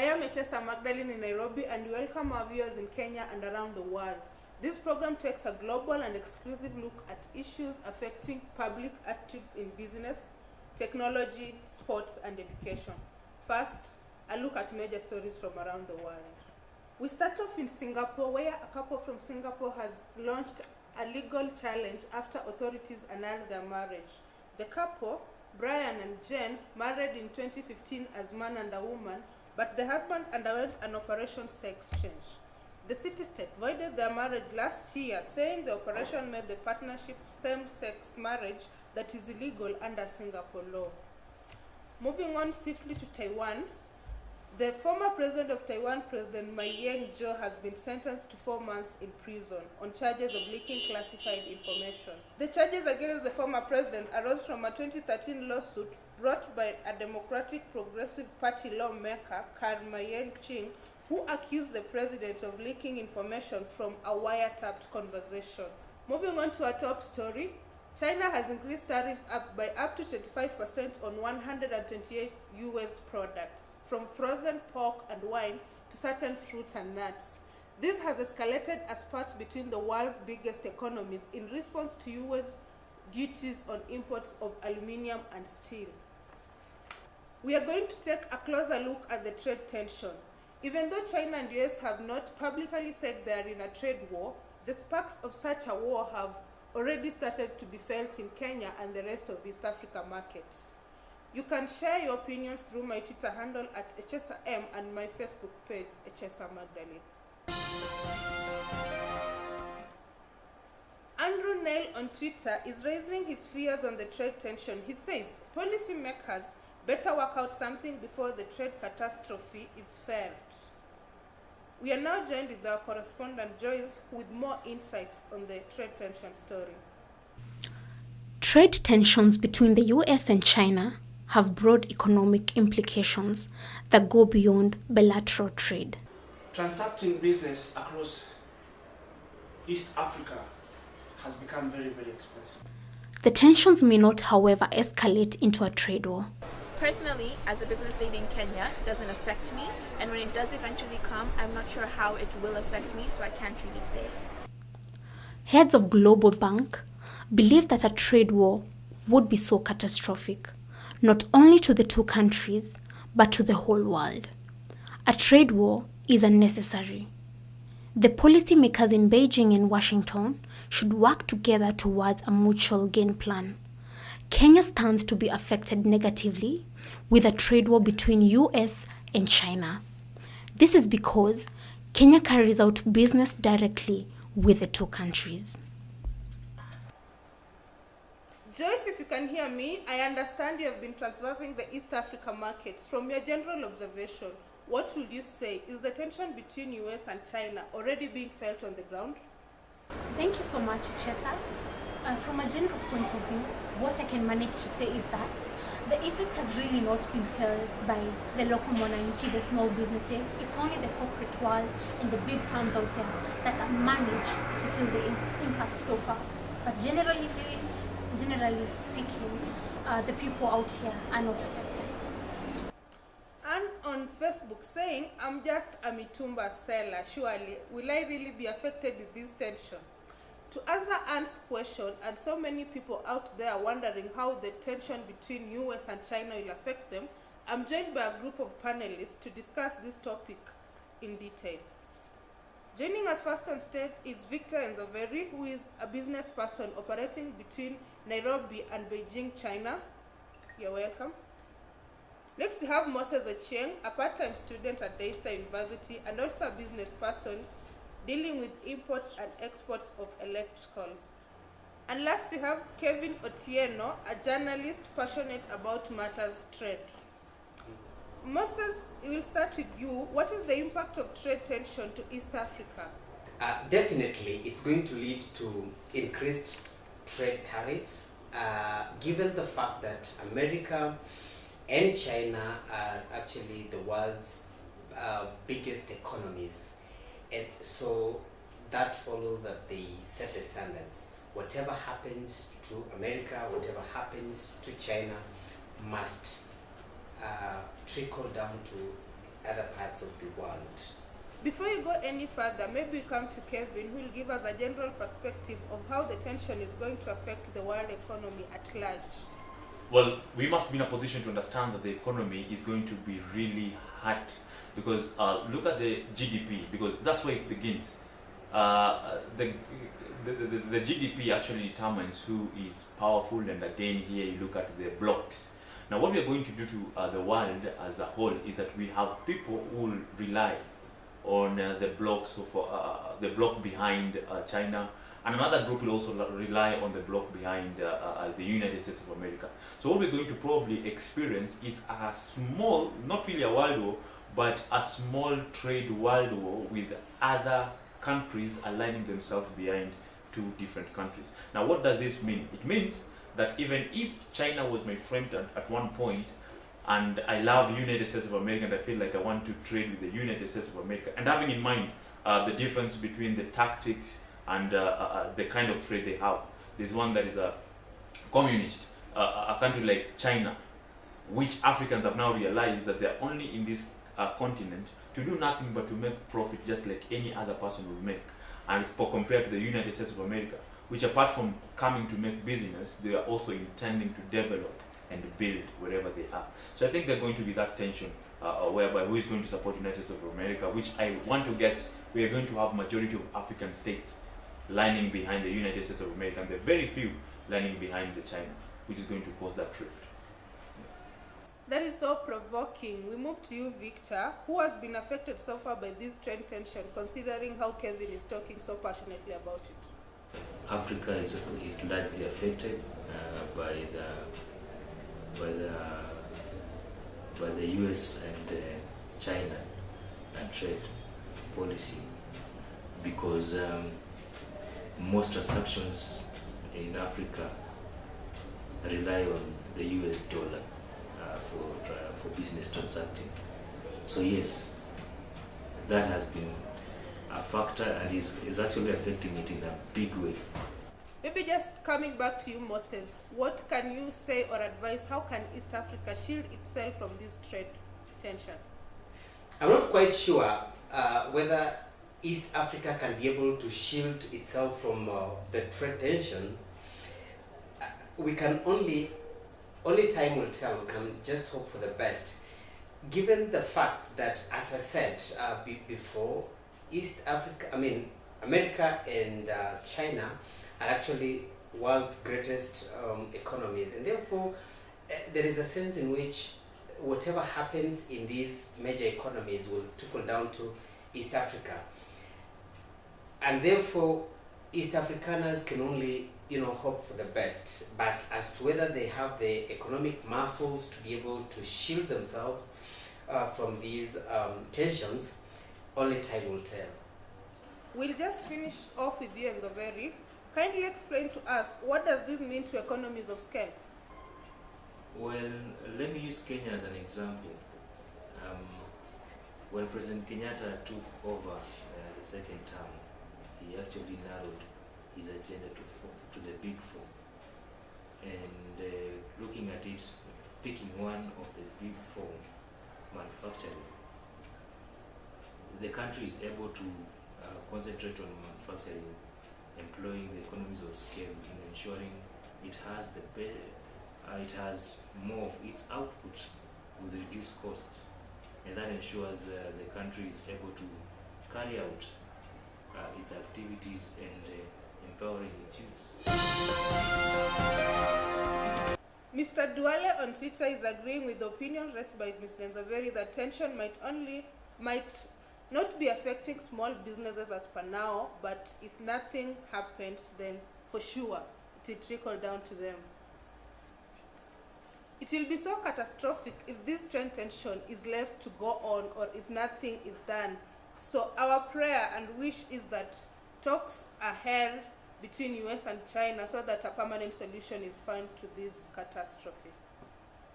am Echesa Magdaline in Nairobi, and we welcome our viewers in Kenya and around the world. This program takes a global and exclusive look at issues affecting public attitudes in business, technology, sports, and education. First, a look at major stories from around the world. We start off in Singapore, where a couple from Singapore has launched a legal challenge after authorities annulled their marriage. The couple, Brian and Jen, married in 2015 as man and a woman, but the husband underwent an operation sex change. The city-state voided their marriage last year, saying the operation made the partnership same-sex marriage that is illegal under Singapore law. Moving on swiftly to Taiwan, the former president of Taiwan, President Ma Ying-jeou, has been sentenced to 4 months in prison on charges of leaking classified information. The charges against the former president arose from a 2013 lawsuit brought by a Democratic Progressive Party lawmaker, Karma Yen-ching, who accused the president of leaking information from a wiretapped conversation. Moving on to our top story, China has increased tariffs by up to 25% on 128 US products, from frozen pork and wine to certain fruits and nuts. This has escalated as spat between the world's biggest economies in response to US duties on imports of aluminium and steel. We are going to take a closer look at the trade tension. Even though China and US have not publicly said they are in a trade war, the sparks of such a war have already started to be felt in Kenya and the rest of East Africa markets. You can share your opinions through my Twitter handle at Echesa M and my Facebook page, Echesa Magdaline. Andrew Neil on Twitter is raising his fears on the trade tension. He says, policymakers better work out something before the trade catastrophe is felt. We are now joined with our correspondent Joyce with more insights on the trade tension story. Trade tensions between the US and China have broad economic implications that go beyond bilateral trade. Transacting business across East Africa has become very, very expensive. The tensions may not, however, escalate into a trade war. Personally, as a business lady in Kenya, it doesn't affect me, and when it does eventually come, I'm not sure how it will affect me, so I can't really say. Heads of Global Bank believe that a trade war would be so catastrophic, not only to the two countries, but to the whole world. A trade war is unnecessary. The policymakers in Beijing and Washington should work together towards a mutual gain plan. Kenya stands to be affected negatively with a trade war between US and China. This is because Kenya carries out business directly with the two countries. Joyce, if you can hear me, I understand you have been traversing the East Africa markets. From your general observation, what would you say? Is the tension between US and China already being felt on the ground? Thank you so much, Echesa. From a general point of view, what I can manage to say is that the effect has really not been felt by the local monarchy, the small businesses. It's only the corporate world and the big firms out there that have managed to feel the impact so far. But generally speaking, the people out here are not affected. And on Facebook saying, I'm just a mitumba seller, surely. Will I really be affected with this tension? To answer Anne's question, and so many people out there wondering how the tension between US and China will affect them, I'm joined by a group of panelists to discuss this topic in detail. Joining us first on stage is Victor Nzoveri, who is a business person operating between Nairobi and Beijing, China. You're welcome. Next, we have Moses Ochieng, a part-time student at Daystar University and also a business person dealing with imports and exports of electricals. And last, we have Kevin Otieno, a journalist passionate about matters trade. Moses, we'll start with you. What is the impact of trade tension to East Africa? Definitely, it's going to lead to increased trade tariffs, given the fact that America and China are actually the world's biggest economies. And so that follows that they set the standards. Whatever happens to America, whatever happens to China must trickle down to other parts of the world. Before you go any further, maybe we come to Kevin, who will give us a general perspective of how the tension is going to affect the world economy at large. Well, we must be in a position to understand that the economy is going to be really hurt because look at the GDP, because that's where it begins. The GDP actually determines who is powerful, and again here you look at the blocks. Now what we are going to do to the world as a whole is that we have people who will rely on the blocks of the block behind China, and another group will also rely on the block behind the United States of America. So what we're going to probably experience is a small, not really a world war, but a small trade world war with other countries aligning themselves behind two different countries. Now what does this mean? It means that even if China was my friend at one point, and I love United States of America and I feel like I want to trade with the United States of America, and having in mind the difference between the tactics and the kind of trade they have. There's one that is a communist, a country like China, which Africans have now realized that they're only in this continent to do nothing but to make profit just like any other person would make. And it's compared to the United States of America, which apart from coming to make business, they are also intending to develop and build wherever they are. So I think there's going to be that tension whereby who is going to support United States of America, which I want to guess we are going to have majority of African states lining behind the United States of America, and there are very few lining behind the China, which is going to cause that rift. That is so provoking. We move to you, Victor, who has been affected so far by this trend tension, considering how Kevin is talking so passionately about it. Africa is largely affected by the US and China trade policy, because most transactions in Africa rely on the US dollar for business transacting. So yes, that has been a factor and is actually affecting it in a big way. Maybe just coming back to you, Moses, what can you say or advise? How can East Africa shield itself from this trade tension? I'm not quite sure whether East Africa can be able to shield itself from the trade tensions. We can only time will tell. We can just hope for the best. Given the fact that, as I said before, America and China are actually world's greatest economies, and therefore there is a sense in which whatever happens in these major economies will trickle down to East Africa, and therefore East Afrikaners can only hope for the best. But as to whether they have the economic muscles to be able to shield themselves from these tensions, only time will tell. We'll just finish off with you, Nzoveri. Kindly explain to us, what does this mean to economies of scale? Well, let me use Kenya as an example. When President Kenyatta took over the second term, he actually narrowed his agenda to the big four. And looking at it, picking one of the big four, manufacturing, the country is able to concentrate on manufacturing, employing the economies of scale in ensuring it has more of its output with reduced costs, and that ensures the country is able to carry out its activities and empowering its youths. Mr. Duale on Twitter is agreeing with the opinion raised by Mr. Nzoveri that tension might not be affecting small businesses as per now, but if nothing happens, then for sure it will trickle down to them. It will be so catastrophic if this trend tension is left to go on, or if nothing is done. So our prayer and wish is that talks are held between US and China so that a permanent solution is found to this catastrophe.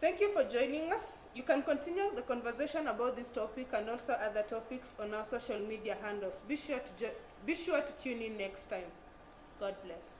Thank you for joining us. You can continue the conversation about this topic and also other topics on our social media handles. Be sure to tune in next time. God bless.